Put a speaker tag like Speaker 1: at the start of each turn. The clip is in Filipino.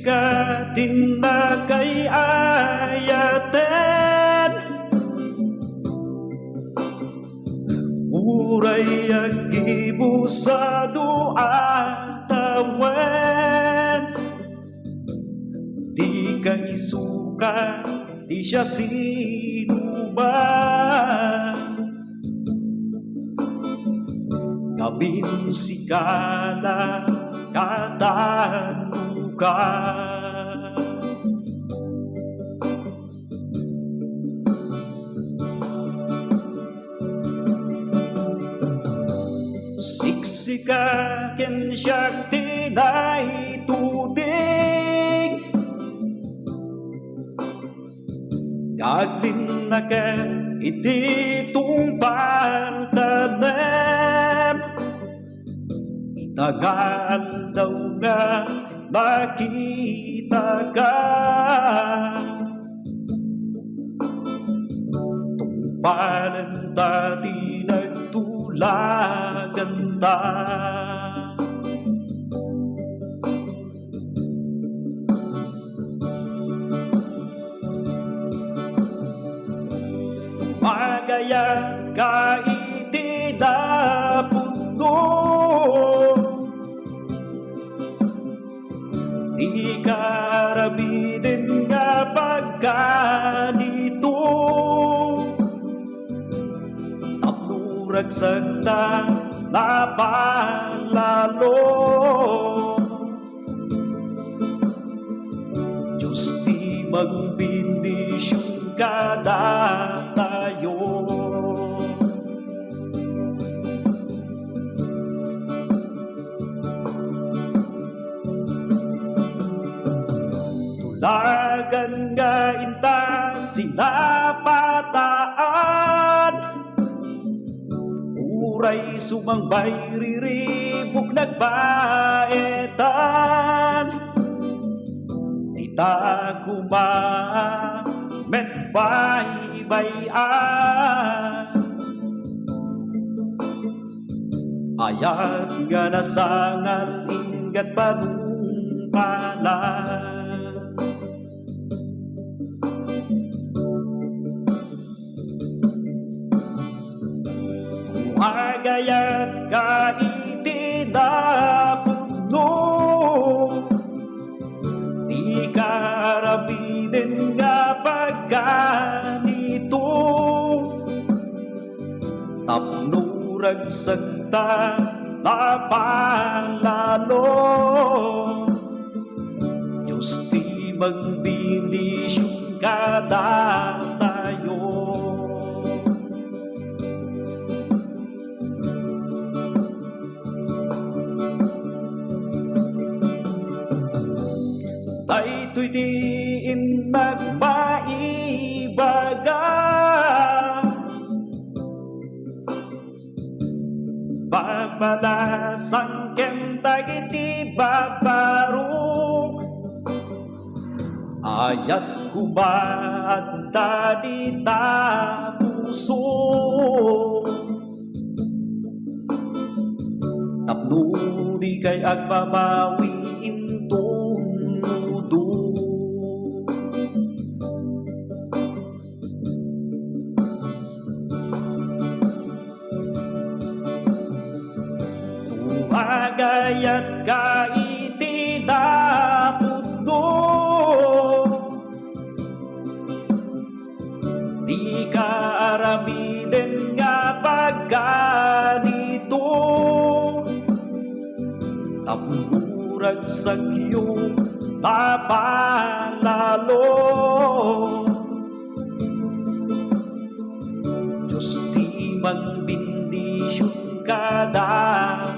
Speaker 1: Siksikatin na kay ayaten, uray agibo sa duatawen. Di ka isuka, di siya sinuman. Kabin sikala katanuka. Siksikaken siya tinay tudig, kaglin na ka iti tungpaltanem. Itagal daw nga nakita ka, tungpalan tati nagtulagan ta. Magayat ka iti napuno, di ka arabidin nga pagkanito. Tapnuragsak ta napalalo, Diyos di magbindisyon kada tayo. Tulagan nga inta sinapataan, uray sumangbay riribog nagbaetan. Tita kumamet baybayan, ayat nga nasangal ingat panungpalan. Magayat ka iti napuno, di ka arabidin nga pagkanito. Tapnuragsak ta napalalo, Diyos di magbindisyon kada tayo. Daytoy diin nagmaibaga, pagpalasang kentag iti babarok, ayat kumaadta di tapuso. Tapno di kay agmamawi intungdo, magayat ka iti napuno, di ka aramiden nga pagkanito. Tapnuragsak iyong napalalo, Diyos di magbindisyon kada